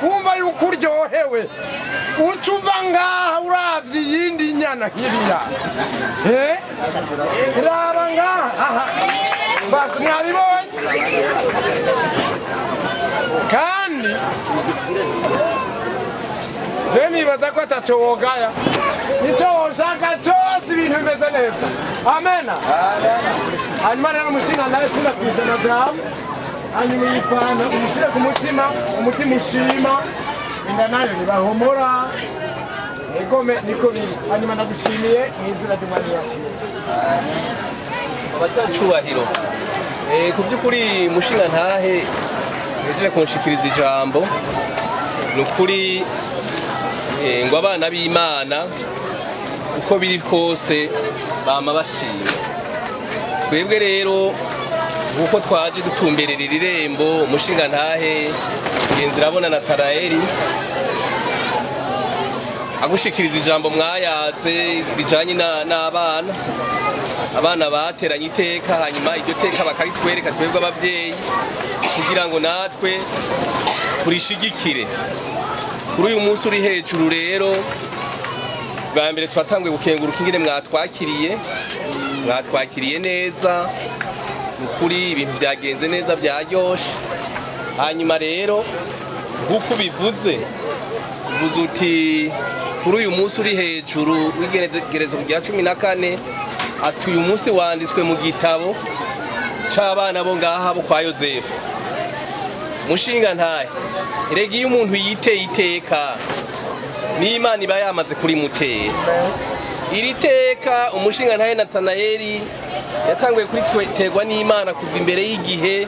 wakumva yuko uryohewe ucuva ngaha uravye iyindi nyana nkiriya iraba ngaha basi mwabibonye kandi je nibaza ko ataco wogaya nico woshaka cose ibintu bimeze neza amena hanyuma rero umushinga nawe sinakwishe na dramu hanyuma yipfana umushire ku mutima umutima ushima inda nayo ntibahomora egome niko biri hanyuma ndagushimiye mw'izina ry'umwami wacu abatacubahiro ku by'ukuri mushinga ntahe hejeje kunshikiriza ijambo ni ukuri ngo abana b'Imana uko biri kose bama bashima twebwe rero uko twaje dutumberera irembo umushinga ntahe Ngenzirabona Natanaeli agushikiriza ijambo mwayatse bijanye n'abana abana bateranye iteka hanyuma iryo teka bakaritwereka twebwe abavyeyi kugira ngo natwe turishigikire kuri uyu munsi uri hejuru rero bwa mbere twatanguye gukenguruka ingene mwatwakiriye neza ukuri ibintu byagenze neza byaryoshe hanyuma rero nk'uko bivuze uti kuri uyu munsi uri hejuru w'igerezo rya 14 ati uyu munsi wanditswe mu gitabo c'abana bo ngaha bo kwa Yozefu mushinga ntahe erega iyo umuntu yiteye iteka n'Imana iba yamaze kuri mutera iri teka umushinga ntahe Natanaeli yatanguye kuriterwa n'Imana kuva imbere y'igihe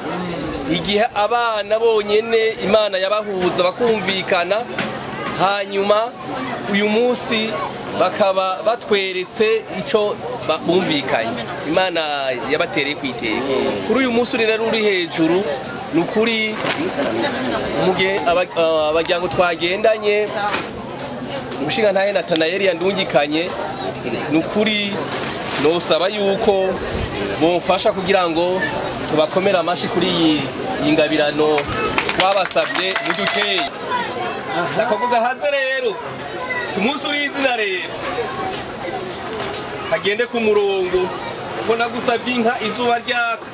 abana bonyene Imana yabahuza bakumvikana hanyuma uyu munsi bakaba batweretse ico bumvikanye Imana yabatereye kwiteka kuri uyu munsi rero uri hejuru nukuri abajyango twagendanye umushinga ntahe Natanaeli yandungikanye nukuri nosaba yuko bomfasha kugira ngo tubakomera amashi kuri iyi ngabirano twabasabye mudukeye nakovuga haze rero tumusuri izina rero kagende ku murongo ko nagusabye inka izuba ryaka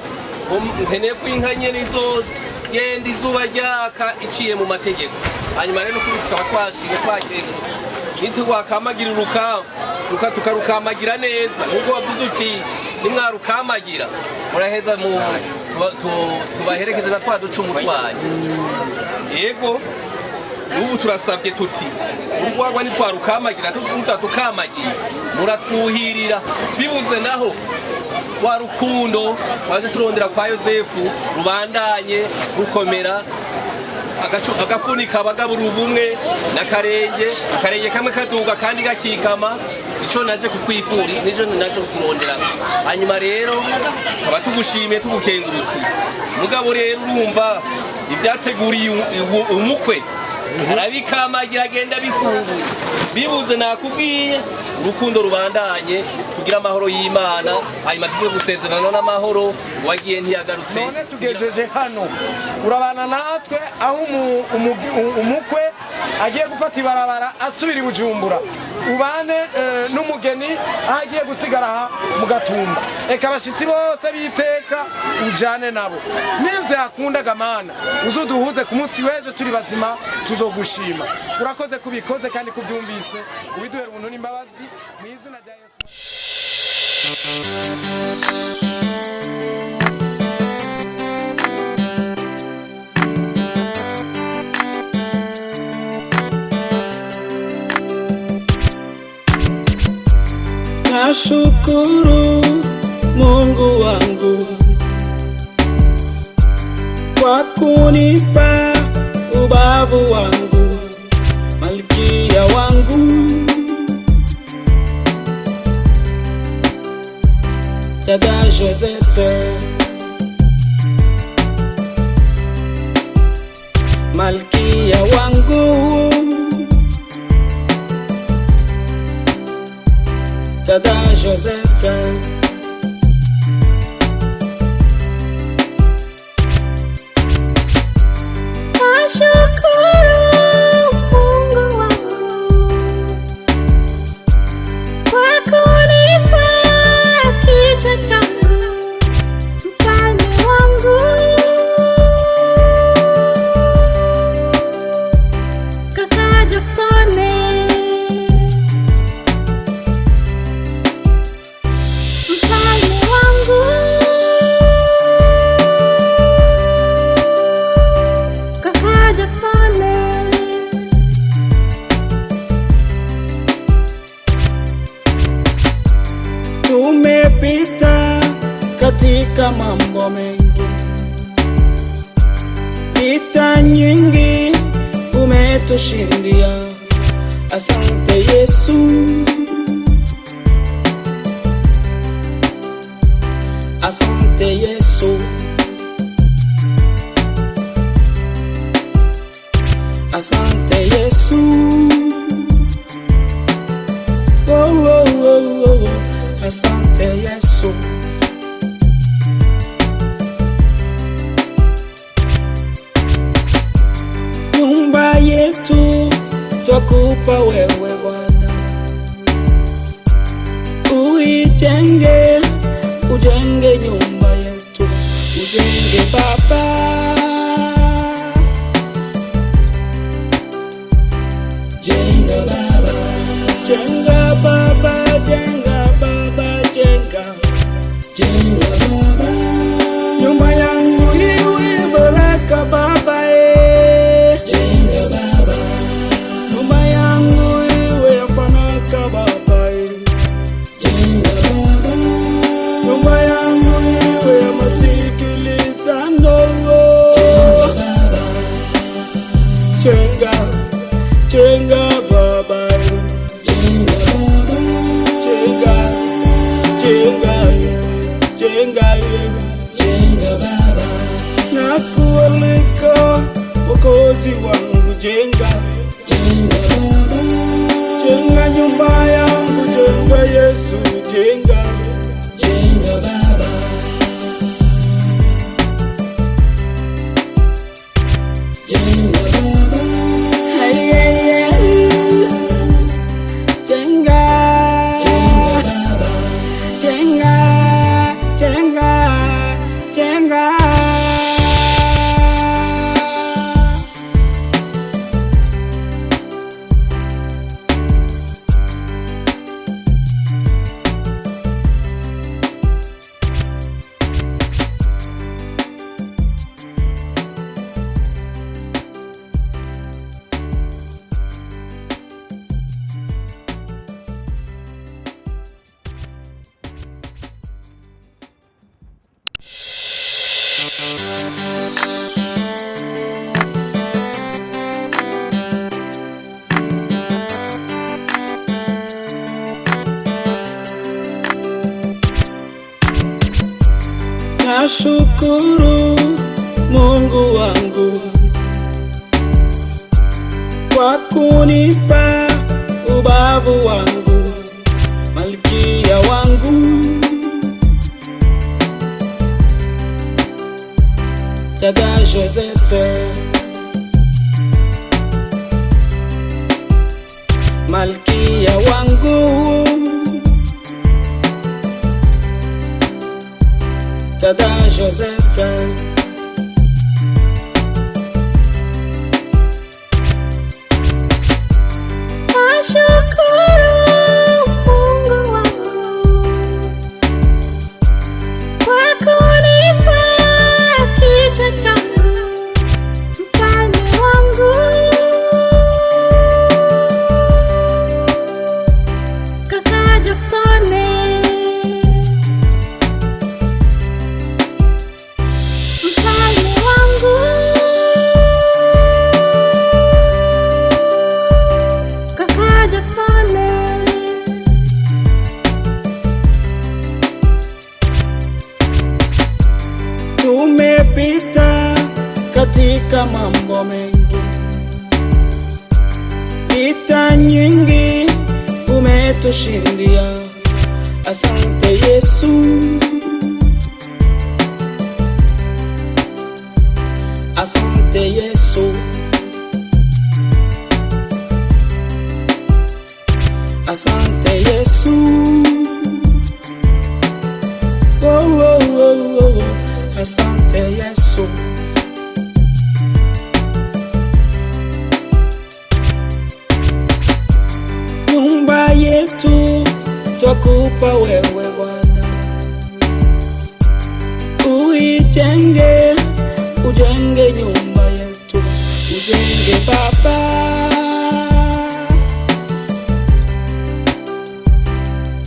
nkeneye ko inka nyene izogenda izuba ryaka iciye mu mategeko hanyuma rero kuri tukaba twashije twagengutse nitugwakamagira tukarukamagira neza nkuko wavuze uti nimwarukamagira muraheza tubaherekeze na twa ducumu twanyu yego ubu turasabye tuti urwagwa nitwarukamagira tutakamagira muratwuhirira bibuze naho wa rukundo waje turondera kwa Yozefu rubandanye rukomera agafunika abagabura ubumwe n'akarenge kamwe kaduga kandi gakikama ico naje kukwifuri nijo naje kurondera hanyuma rero aba tugushimiye tugukengurukiye mugabo rero urumva ibyateguriye umukwe arabikamagira agenda bifunguye bibuze nakubwiye urukundo rubandanye kugira amahoro y'Imana hanyuma tuvuye gusezerana n'amahoro wagiye ntiyagarutse none tugejeje hano urabana natwe aho umukwe agiye gufata ibarabara asubira i Bujumbura ubane n'umugeni aho agiye gusigara aha mu Gatumba eka abashitsi bose biteka ujane nabo nivyo yakundaga Mana uzuduhuze ku munsi w'ejo turi bazima tuzogushima urakoze kubikoze kandi kubyumvise ubiduhera ubuntu n'imbabazi mu izina rya Nashukuru Mungu wangu kwa kunipa ubavu wangu, malkia wangu, dada Josette, malkia wangu, dada Josette. Nashukuru katika mambo mengi. Vita nyingi umetushindia, asante Yesu. Asante Yesu. Asante Yesu. Oh, oh, oh, oh. Asante Yesu. Nyumba yetu twakupa wewe Bwana, uijenge, ujenge nyumba yetu, ujenge Baba. Jenga Baba, jenga Baba, jenga Baba, jenga, jenga Baba. Nyumba yangu iwe baraka Baba, jenga Baba. Nyumba yangu iwe baraka Baba, jenga Baba. Nyumba yangu iwe masikilizano, jenga Baba. Jenga, jenga Baba, jenga Baba, jenga, jenga, jenga, jenga Baba. Nakualika Mwokozi wangu, jenga, jenga Baba. Jenga nyumba yangu, jenga Yesu, jenga, jenga Baba. Jenga Baba. Hey, hey, hey. Jenga, jenga Baba. Jenga, jenga, jenga. Nashukuru Mungu wangu kwa kunipa ubavu wangu, malkia wangu, Dada Josette, malkia wangu, Dada Josette. Nashukuru Mungu wangu kwa kunipa kichwa changu, mfalme wangu, kaka Jacksone, mfalme wangu, kaka Jacksone. Tumepita katika mambo mengi, vita nyingi umetushindia, asante Yesu. Asante Yesu. Asante Yesu. Oh, oh, oh, oh. Asante Yesu. Nyumba yetu twakupa wewe Bwana, uijenge, ujenge nyumba yetu, ujenge Baba.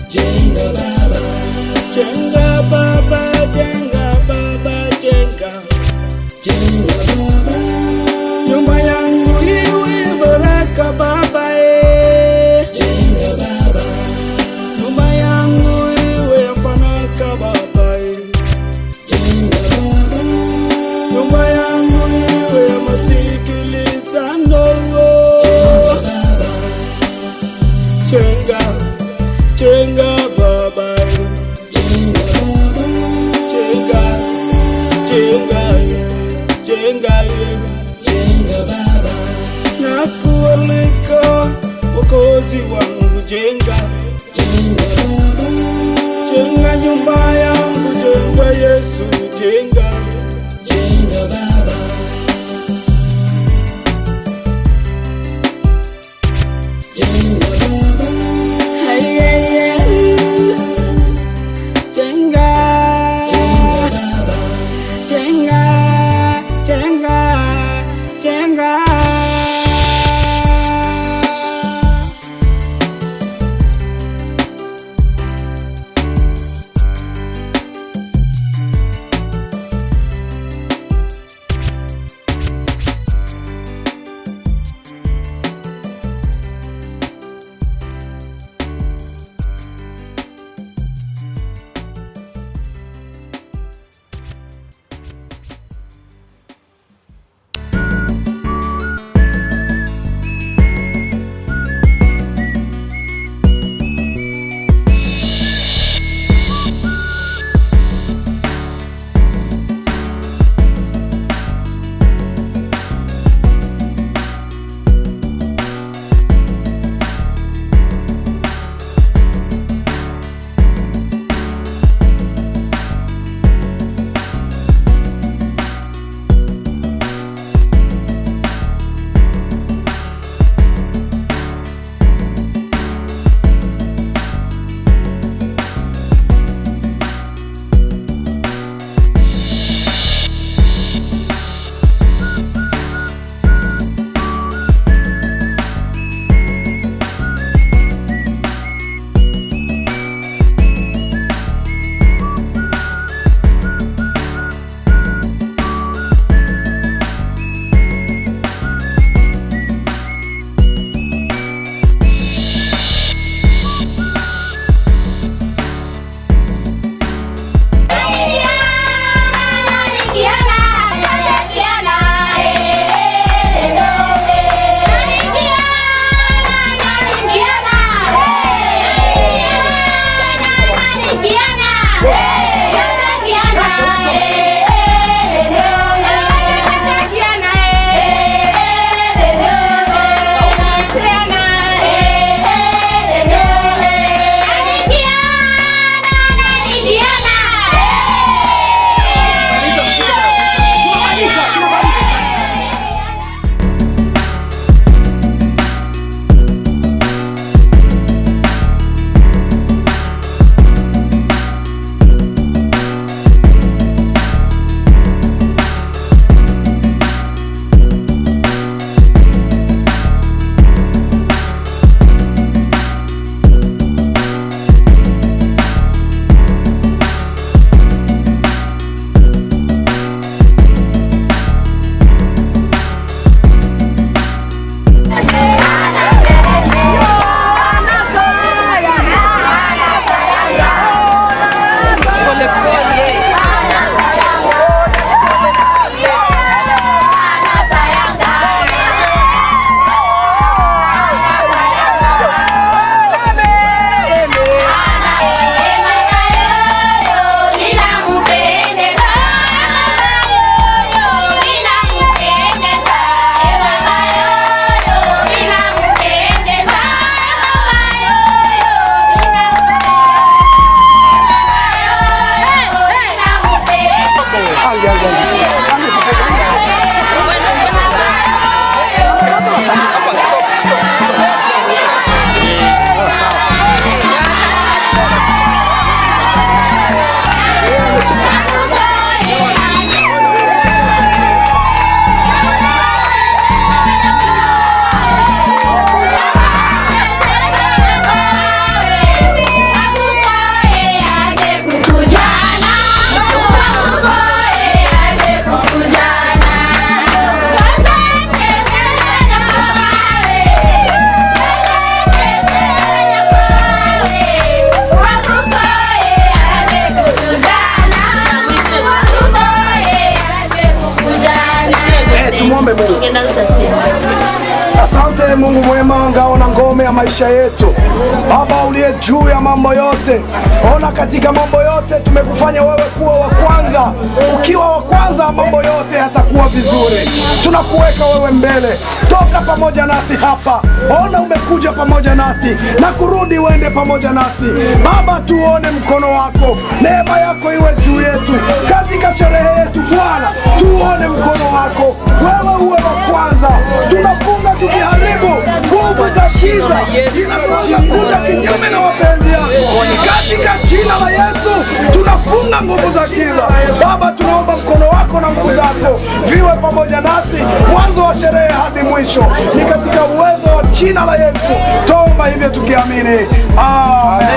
Jenga Baba, jenga Baba, jenga Mwokozi wangu, jenga, jenga Baba, jenga nyumba yangu, jenga Yesu, jenga, jenga Baba, jenga Baba, hey, hey, hey. Jenga, jenga Baba, jenga, jenga, jenga. Mungu mwema, ngao na ngome ya maisha yetu, Baba uliye juu ya mambo yote, ona katika mambo yote tumekufanya wewe kuwa wa kwanza. Ukiwa wa kwanza, mambo yote yatakuwa vizuri. Tunakuweka wewe mbele, toka pamoja nasi hapa. Ona umekuja pamoja nasi na kurudi uende pamoja nasi. Baba, tuone mkono wako, neema yako iwe juu yetu katika sherehe yetu. Bwana, tuone mkono wako, wewe uwe wa kwanza. Tunafunga tukiharibu nguvu za giza zinazokuja kinyume na wapenzi yako katika jina la Yesu. Tunafunga nguvu za giza. Baba, tunaomba mkono wako na nguvu zako viwe pamoja nasi mwanzo wa sherehe hadi mwisho, ni katika uwezo wa jina la Yesu tuomba hivyo tukiamini, amen.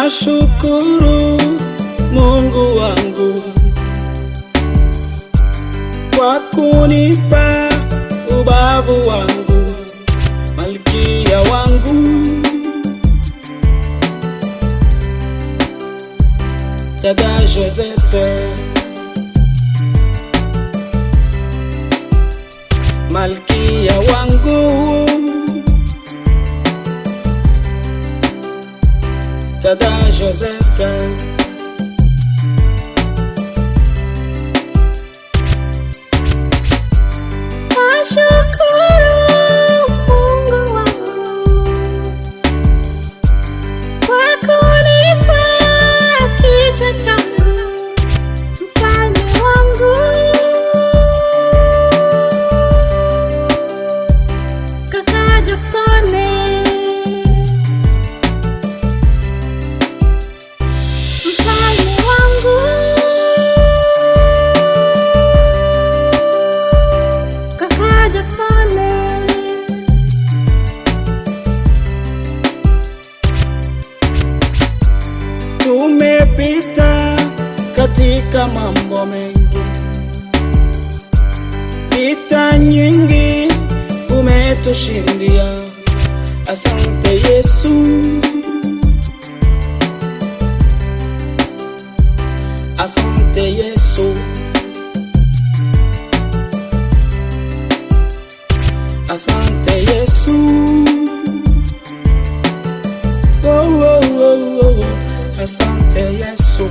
Nashukuru Mungu wangu kwa kunipa ubavu wangu, malkia wangu, dada Josette, malkia wangu, dada Josette. Nashukuru Mungu wangu kwa kunipa kichwa changu, mfalme wangu, kaka Jacksone, mfalme wangu, kaka Jacksone. Tumepita katika mambo mengi, vita nyingi umetushindia. Asante Yesu, asante Yesu, asante Yesu. Oh, oh, oh, oh. Asante Yesu.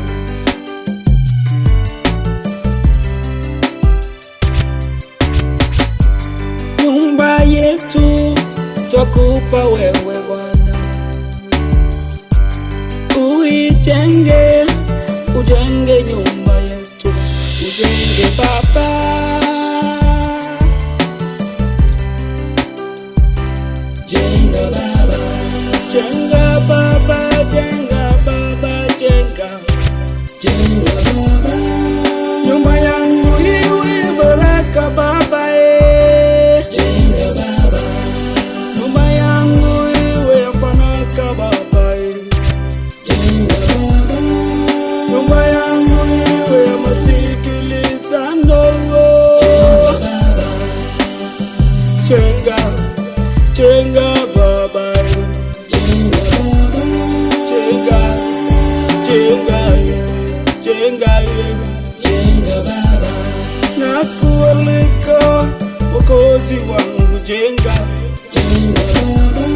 Nyumba yetu twakupa wewe Bwana, uijenge, ujenge nyumba yetu, ujenge Baba, jenga Baba, jenga Baba, jenga Baba, jenga. jenga Baba. Nyumba yangu iwe baraka Baba, jenga Baba. Nyumba yangu iwe fanaka Baba, jenga Baba. Nyumba yangu iwe masikilizano, jenga Baba. Jenga, jenga Baba, jenga Baba. Jenga, jenga, jenga, jenga Baba. Nakualika Mwokozi wangu, jenga, jenga Baba.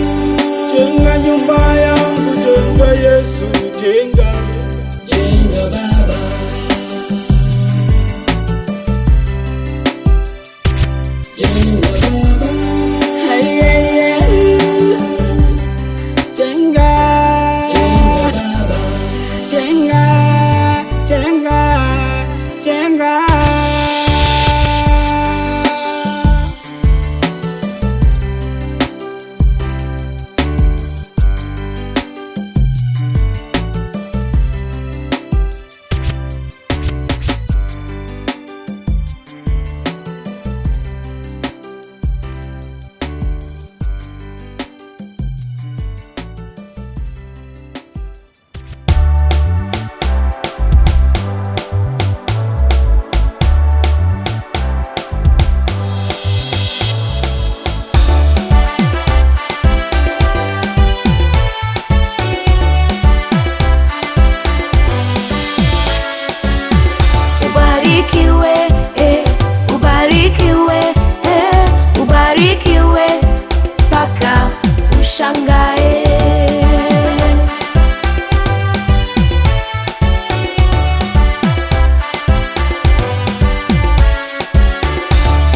Jenga nyumba yangu, jenga Yesu, jenga, jenga Baba. Jenga Baba. Hey, hey, hey. Jenga, jenga Baba. Jenga, jenga, jenga. Ubarikiwe mpaka ushangae.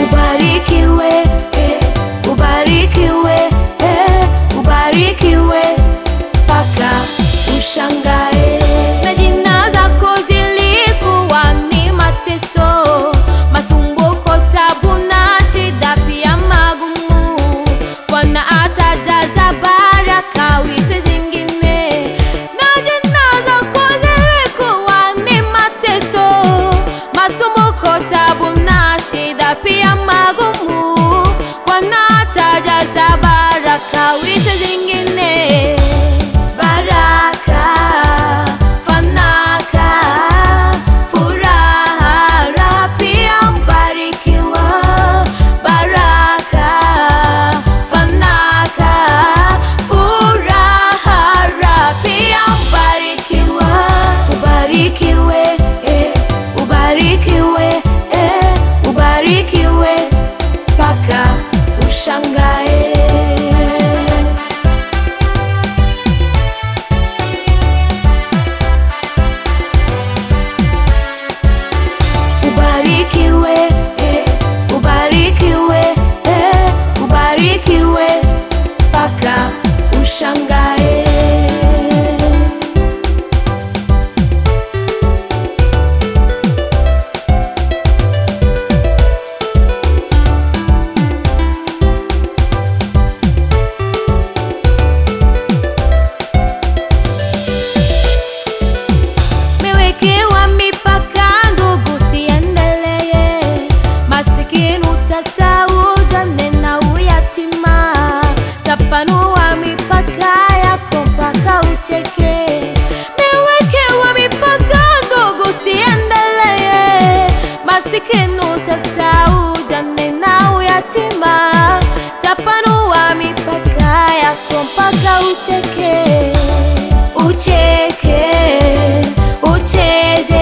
Ubarikiwe, ubarikiwe, ubarikiwe mpaka ushangae. Na jina zako zilikuwa ni mateso, masumbuko, tabu na shida pia magumu. Bwana atajaza baraka wiki zingine. Na jina zako zilikuwa ni mateso, masumbuko, tabu na shida pia magumu. Bwana atajaza baraka wiki zingine. Baraka, fanaka, furaha pia mbarikiwa. Baraka, fanaka, furaha pia mbarikiwa. Ubarikiwe, ubarikiwe, ubarikiwe mpaka ushangae. Ubarikiwe, ubarikiwe, ubarikiwe mpaka ushangae. Mewekewa mipaka ndugu, siendelee. Masikini utasahau, jane na uyatima. Tapanua mipaka yako mpaka ucheke. Mewekewa mipaka ndugu, siendelee. Masikini utasahau, jane na uyatima. Tapanua mipaka yako mpaka ucheke. Ucheke, ucheze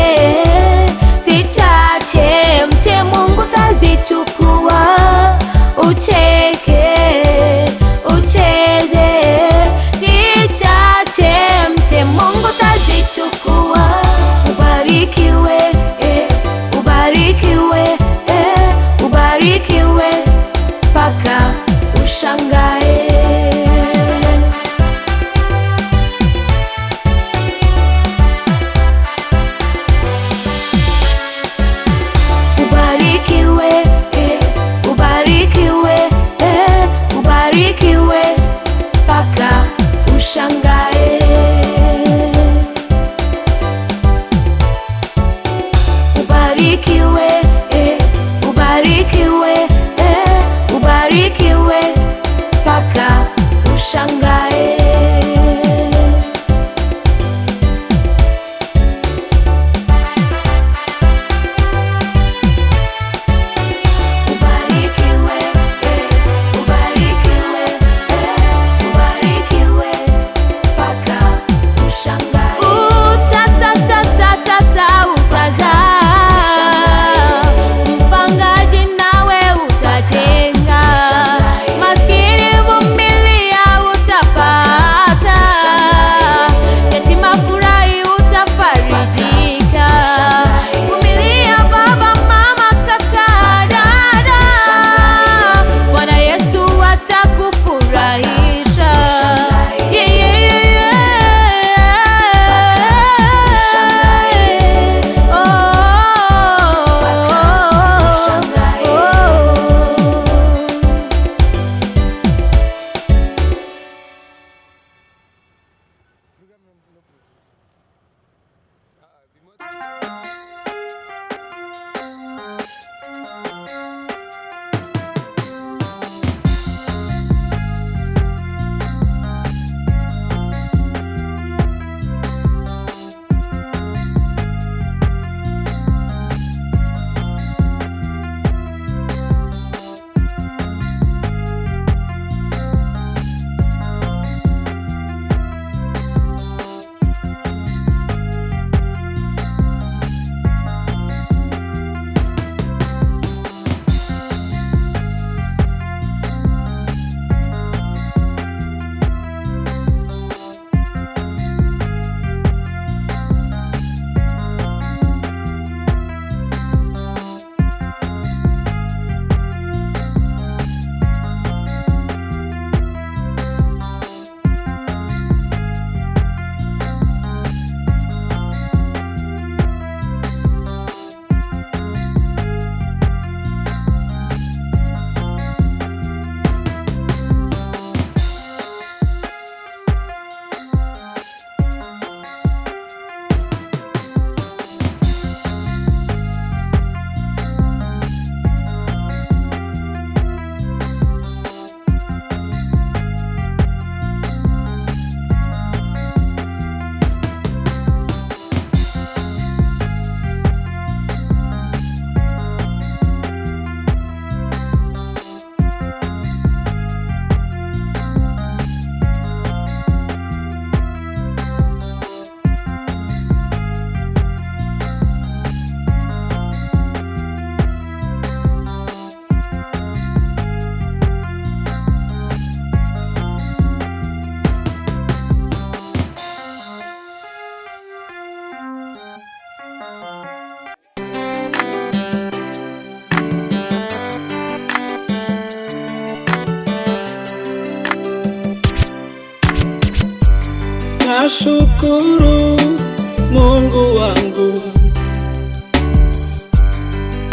Nashukuru Mungu wangu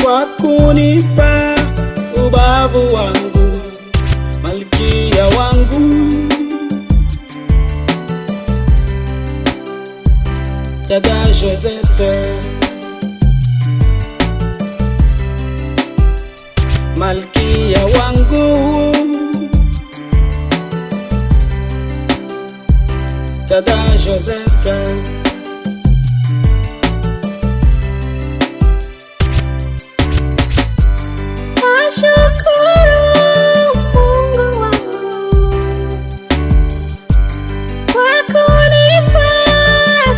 kwa kunipa ubavu wangu, malkia wangu, dada Josette, malkia wangu, dada Josette. Nashukuru Mungu wangu kwa kunipa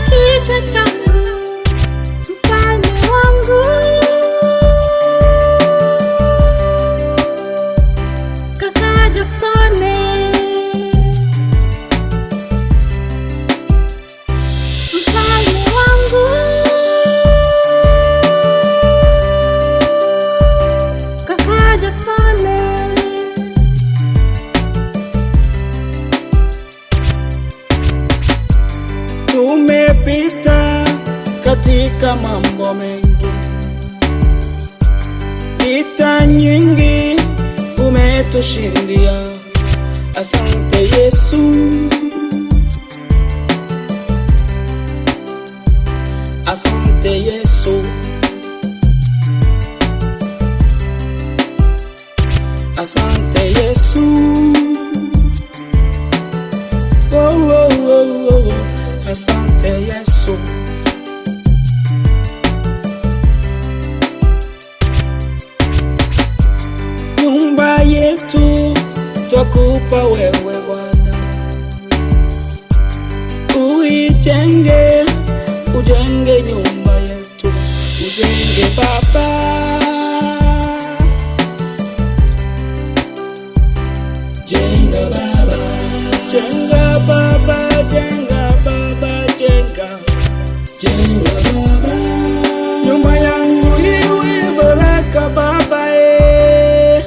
kichwa changu, mfalme wangu, kaka Jacksone, mfalme wangu, kaka Jacksone. Tumepita katika mambo mengi, vita nyingi umetushindia. Asante Yesu, asante Yesu, asante Yesu. Oh, oh, oh, oh. Asante Yesu. Nyumba yetu twakupa wewe Bwana, uijenge, ujenge nyumba yetu, ujenge Baba, jenga Baba, jenga Baba, jenga Baba, jenga, jenga Baba. Nyumba yangu iwe baraka Baba,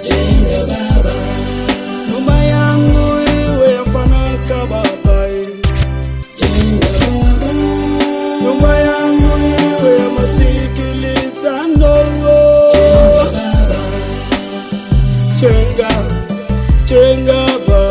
jenga Baba. Nyumba yangu iwe fanaka Baba, jenga Baba. Nyumba yangu iwe masikilizano, jenga Baba, jenga, jenga Baba.